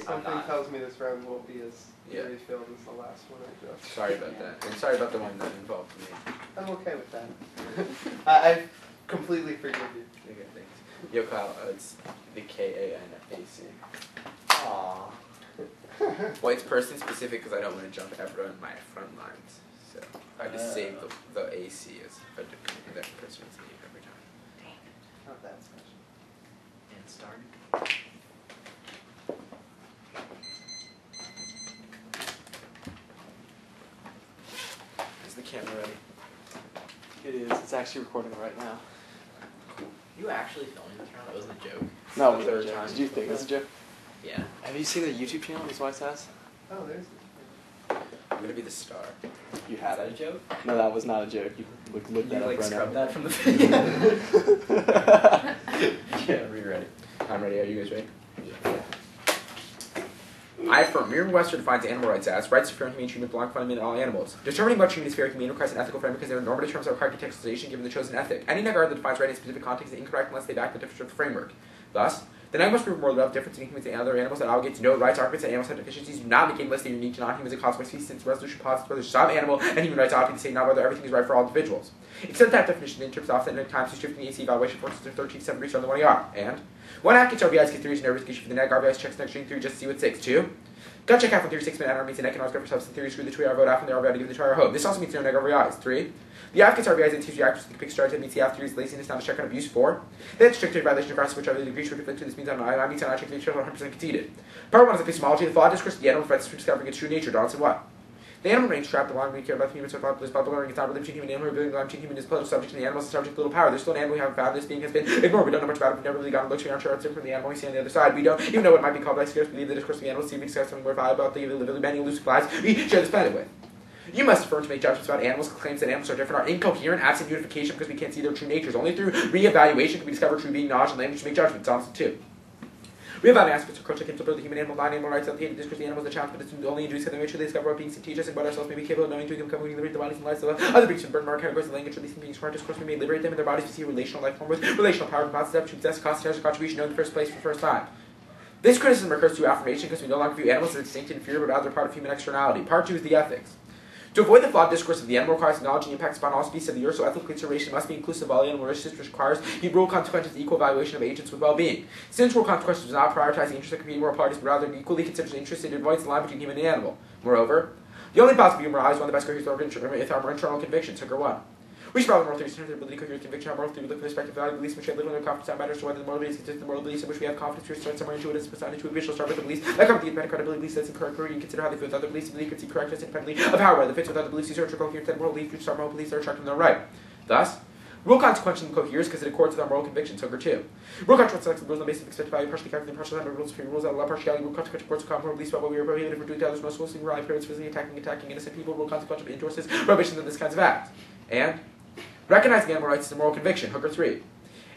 Something tells me this round won't be as filled as the last one I drew. Sorry about that. And sorry about the one that involved me. I'm okay with that. I completely forgive you. Okay, thanks. Yo, Kyle, it's the K-A-N-A-C. Aww. Well, it's person specific because I don't want to jump ever on my front lines. So I just save the AC as a that person's name every time. Dang it. Not that special. And start. Is the camera ready? It is. It's actually recording right now. You actually filming this round? That wasn't a joke. No, it was Third a joke. time. Did you think it was a joke? Yeah. Have you seen the YouTube channel His Wife Says? Oh, there's I'm gonna be the star. You Is had that a it. joke? No, that was not a joke. You look that up right scrubbed now. that from the video. Yeah, are you ready? I'm ready. Are you guys ready? I affirm, Merriam-Webster defines animal rights as rights to fair and humane treatment belong fundamentally to all animals. Determining what treatment is fair and humane requires an ethical framework because there are normative terms that require contextualization given the chosen ethic. Any regard that defines right in specific context is incorrect unless they back the difference of the framework. Thus, the neg must prove more relevant difference between humans and other animals that obligate to no rights. Arguments that animals have deficiencies do not make unless they are unique to non-humans and consequence species, since resolution posits whether some animal and human rights ought to be the same, not whether everything is right for all individuals. Except that definition, the interprets often at times to shifting the AC evaluation forces to 13.7 reach on the 1 ER. And one act gets RBI's gets theories and nervous issue for the neg. RBI's checks next string 3 just to see what 6. 2. Gut check half on theory 6 minute means the neg can always go for substance theory, screw the 2 ER vote after the RBI to give the 2 ER home. This also means no neg RBI's. 3. The AF gets RBI's and teaches reactors to the pick starts and meets the AF theory's laziness down to check on abuse. 4. Then strict violation of rights which are the degree to conflict to this means I means I check the 100% conceded. Part 1 is epistemology, the flawed discourse of the animal threats for discovering its true nature. Donaldson what? The animal remains trapped, the long we care about the humans so far, but learning it's not really between human and animal, really between human is political subject and the animal is subject to little power. There's still an animal we haven't found, this being has been ignored, we don't know much about it, we've never really gotten looks, we aren't sure it's different from the animal we see on the other side. We don't even know what might be called by scarce, believe the discourse of the animals, see we discuss something more valuable about the living many elusive lives we share this planet with. You must affirm to make judgments about animals. Claims that animals are different are incoherent, absent unification because we can't see their true natures. Only through re-evaluation can we discover true being, knowledge, and language to make judgments. Donaldson 2. Re-evaluating aspects of culture can build the human animal, non-animal rights, the discourse of the animals, the challenge, but it's only induced that they truly discover what beings can teach us and what ourselves may be capable of knowing to become we liberate the bodies and lives of other beings from burden our categories of language, releasing beings from our discourse, we may liberate them and their bodies to see a relational life form with relational power and positive to possess constitutional contribution known in the first place for the first time. This criticism recurs to affirmation because we no longer view animals as distinct and inferior but rather part of human externality. Part 2 is the ethics. To avoid the flawed discourse of the animal requires acknowledge the impacts upon all species of the earth, so ethical consideration must be inclusive of all animal risks, which requires rule consequences equal evaluation of agents with well-being. Since rule consequences does not prioritize the interests of competing moral parties, but rather equally considers the interest, it avoids the line between human and animal. Moreover, the only possible view of morality is one of the best coherent with our internal convictions. Hooker 1. We should follow moral theories to their ability to coherent conviction. Our moral theory, we look for the respective value beliefs which we have little or no confidence on matters to whether the moral beliefs consist of the moral beliefs in which we have confidence. We start somewhere intuitive, specified intuitive. We shall start with the beliefs that come with the independent credibility beliefs that's incorrect, and consider how they fit with other beliefs. Belief can see correctness independently of how whether fits with other beliefs. These are coherent that moral beliefs which are moral beliefs that are attractive and right. Thus, rule consequentially coheres because it accords with our moral convictions. Hooker 2. Rule consequentially selects the rules on the basis of expected value, partially calculated, partially under rules, rules that allow partiality. Rule consequentially accords with common moral beliefs about what we are prohibited for doing to others, most mostly morality, physically attacking innocent people. Rule consequentially endorses prohibitions of this kinds of acts. And recognizing animal rights is a moral conviction. Hooker 3.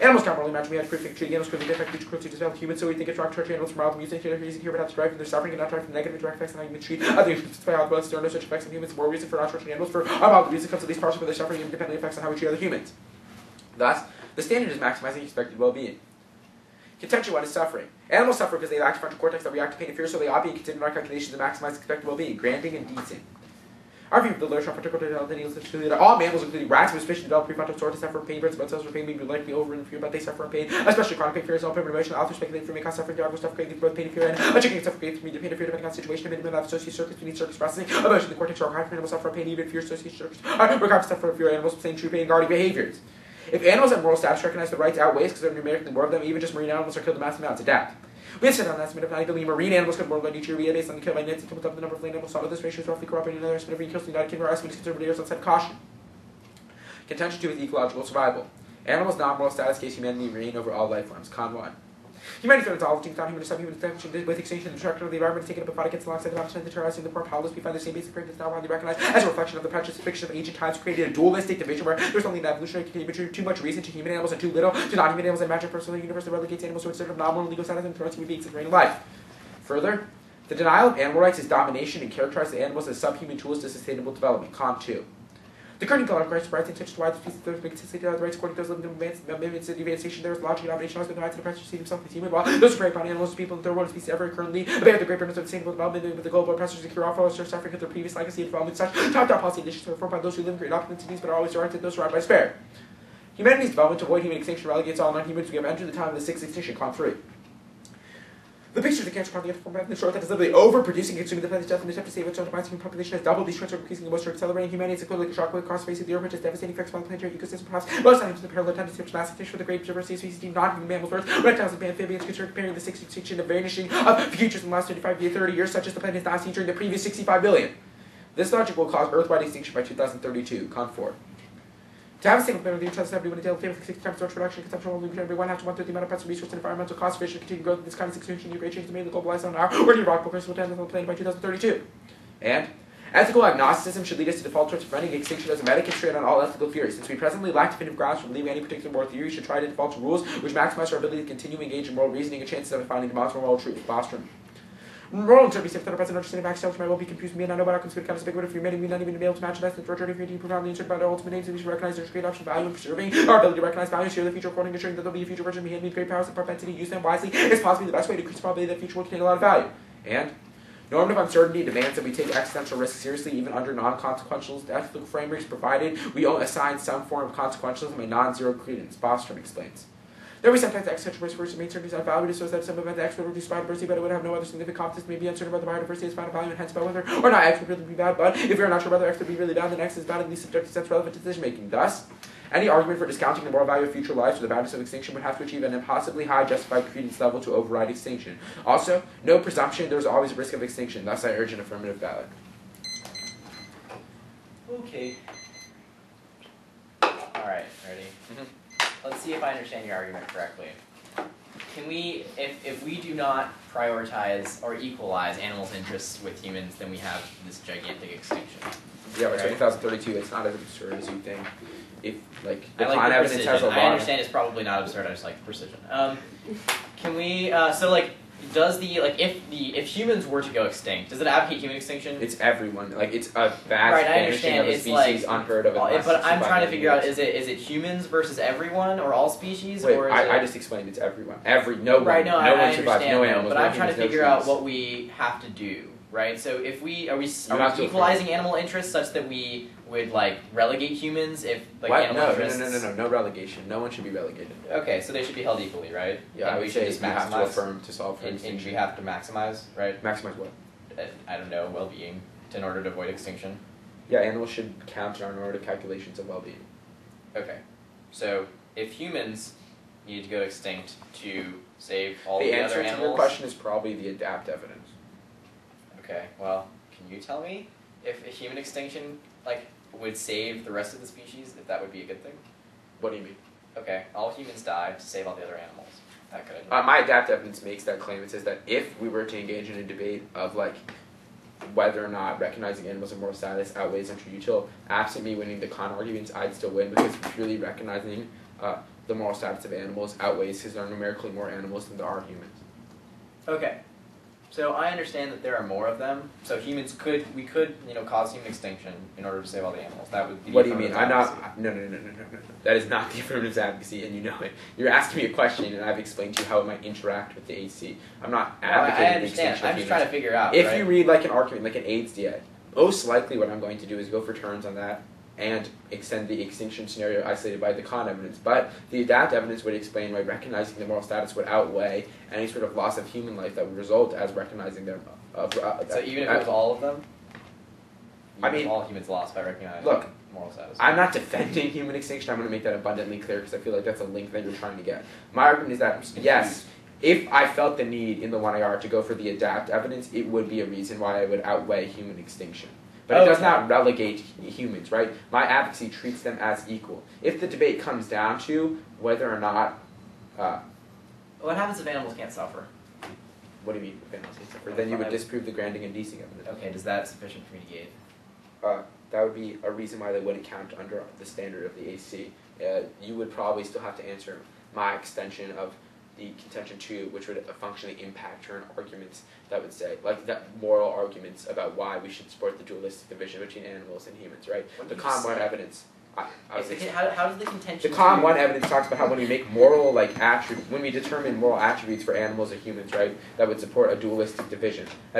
Animals can't morally imagine we had proof treating animals could be different creature cruelty to develop humans, so we think it's wrong to torture animals from wild music here but have to drive from their suffering and not drive from negative direct effects on how humans treat other humans. By all there are no such effects on humans. More reason for not torturing animals for our wild reason comes at least partially for their suffering and independent effects on how we treat other humans. Thus, the standard is maximizing expected well-being. Contention 1 is suffering. Animals suffer because they lack frontal cortex that react to pain and fear, so they ought to be considered in our calculations to maximize expected well-being. Granting and Deaton. Our view of the literature on particular development that all mammals, including rats, with suspicion develop prefrontal cortex suffer from pain, birds, blood cells for pain, may be likely over and fear, but they suffer from pain, especially chronic pain, fear is all permanent emotional. Authors speculate for may cause suffering, dog will suffer greatly both pain and fear, and a chicken can suffer greatly from pain and fear depending on the situation, and minimum of associated circuits beneath circuits processing. Emotion, the cortex are required for animals suffer from pain, even fear associated circuits are required to suffer from fear, animals saying true pain and guarding behaviors. If animals have moral status recognize the rights outweighs because there are numerically more of them, even just marine animals are killed in massive amounts. Adapt. We have set on an estimate of 9 billion marine animals killed more by nature based on the kill by nets and to up the number of land animals. Some of this ratio is roughly corrupting another estimate of being killed in the United Kingdom. Our estimate is conservative years on set of caution. Contention 2 is ecological survival. Animals' non-moral status case humanity reign over all life forms. Con 1. Humanity threatens all things, non-human and subhuman extinction with extinction and destruction of the environment is taken up a fight against alongside the mountain, the terrorizing the poor powerless. We find the same basic practice now widely recognized as a reflection of the precious fiction of ancient times, created a dualistic division where there's only an evolutionary continuum, too much reason to human animals and too little to non-human animals, and magic personal universe that relegates animals to a sort of non-moral legal status and throws human beings into reign of life. Further, the denial of animal rights is domination and characterizes the animals as subhuman tools to sustainable development. Con 2. The current equality of rights provides such wide species of those consistently the rights according to those living in advanced station. There is logic and domination also the rights of the oppressed receive himself as human, while those who prey upon animals, people, and third world species ever currently bear the great burdens of sustainable development with the global oppressors secure all followers suffering of their previous legacy and development. Such top-down policy initiatives are formed by those who live in great opulence but are always directed at those surrounded by despair. Humanity's development to avoid human extinction relegates all non-humans. We have entered the time of the sixth extinction. Column 3. The picture of the cancer problem form the short that is literally overproducing, consuming the planet's death, and the attempt to save its own demise. Human population has doubled. These trends are increasing and most are accelerating. Humanity is equivalent to shockwave across the face of the earth, which has devastating effects on the planetary ecosystem. Perhaps most times the parallel tendency of mass extinction for the great diversity of species deemed non-human mammals, birds, reptiles, and amphibians, comparing the sixth extinction to vanishing of futures in the last 25 to 30 years, such as the planet has not seen during the previous 65 billion. This logic will cause earth-wide extinction by 2032. Con 4. To have a single planet with the interest of everyone in daily favor for 60 times storage production, consumption, only return every 1/2 to 1/3 the amount of pressure, resource, and environmental cost efficient continued growth of this kind of extinction, great changes made in the globalized zone are already rock bookers will tend on the planet by 2032. And ethical agnosticism should lead us to default towards preventing extinction as a meta constraint on all ethical theories. Since we presently lack definitive grounds for believing any particular moral theory, we should try to default to rules which maximize our ability to continue to engage in moral reasoning and chances of finding demonstrable moral truth. Bostrom. Moral interpretation of the present understanding of actions which might well be confused with me and I know about outcomes could become as big if you're many not even to be able to imagine that the torture if you're profoundly insert about our ultimate aims and we should recognize there's great option value in preserving our ability to recognize value, share the future according to ensuring that there'll be a future version behind me great powers and propensity to use them wisely is possibly the best way to increase the probability that the future will contain a lot of value. And normative uncertainty demands that we take existential risks seriously even under non-consequential ethical frameworks provided we assign some form of consequentialism and non-zero credence. Bostrom explains. There will be sometimes existential risk versus uncertainties on value, so that some event the X would reduce biodiversity, but it would have no other significant competence, may be uncertain about the biodiversity is found of value, and hence about whether or not X would really be bad. But if we are not sure whether X would be really bad, then X is bad in the subjective sense relevant to decision making. Thus, any argument for discounting the moral value of future lives or the boundaries of extinction would have to achieve an impossibly high justified credence level to override extinction. Also, no presumption there is always a risk of extinction. Thus, I urge an affirmative ballot. Okay. Alright, ready? Mm-hmm. Let's see if I understand your argument correctly. Can we, if we do not prioritize or equalize animals' interests with humans, then we have this gigantic extinction. Yeah, but right? 2032, it's not as absurd as you think. If, like, the I like con the evidence precision. has a lot. I understand it's probably not absurd, I just like the precision. Can we, so like, does the, like, if humans were to go extinct, does it advocate human extinction? It's everyone. Like, it's a vast Right, I vanishing understand. of a It's species like, unheard of. but I'm trying to figure out, is it humans versus everyone, or all species, Wait, or is I it... just explained it's everyone. No one. Right, no, no I one survives. understand No that, animals. but no I'm trying to humans, figure no out trees. what we have to do, right? So if are we have to equalizing animal interests such that we would like relegate humans if like What? animal interests? No relegation. No one should be relegated. Okay, so they should be held equally, right? Yeah, and I we would should say just you have to maximize. affirm to solve for And extinction. we have to maximize, right? Maximize what? I don't know, well-being in order to avoid extinction. Yeah, animals should count in our normative calculations of well-being. Okay, so if humans needed to go extinct to save all The the answer other to animals, your question is probably the adapt evidence. okay, well, can you tell me if a human extinction like would save the rest of the species, if that would be a good thing? What do you mean? Okay, all humans die to save all the other animals. That could. My adapt evidence makes that claim. It says that if we were to engage in a debate of like whether or not recognizing animals of moral status outweighs intra-util, absent me winning the con arguments, I'd still win because purely recognizing the moral status of animals outweighs because there are numerically more animals than there are humans. Okay, so I understand that there are more of them. So we could, cause human extinction in order to save all the animals. That would be. What do you mean? I'm not. No. That is not the affirmative advocacy, and you know it. You're asking me a question, and I've explained to you how it might interact with the AC. I'm not advocating I the understand. extinction I'm of just humans. trying to figure out. If right? you read like an argument, like an AIDS DA, most likely what I'm going to do is go for turns on that and extend the extinction scenario isolated by the con evidence. But the adapt evidence would explain why recognizing the moral status would outweigh any sort of loss of human life that would result as recognizing their. So even if it was all of them, I mean, all humans lost by recognizing moral status. I'm not defending human extinction. I'm going to make that abundantly clear because I feel like that's a link that you're trying to get. My argument is that, yes, if I felt the need in the 1IR to go for the adapt evidence, it would be a reason why I would outweigh human extinction. But it does not relegate humans, right? My advocacy treats them as equal. If the debate comes down to whether or not... what happens if animals can't suffer? What do you mean if animals can't suffer? Then you would disprove the granting and decing evidence. Okay, is that sufficient for me to gate? That would be a reason why they wouldn't count under the standard of the AC. You would probably still have to answer my extension of the contention 2, which would functionally impact turn arguments that would say, like that moral arguments about why we should support the dualistic division between animals and humans, right? The Con 1 evidence. How does the contention? The Con 1 evidence talks about how when we make moral when we determine moral attributes for animals and humans, right, that would support a dualistic division. As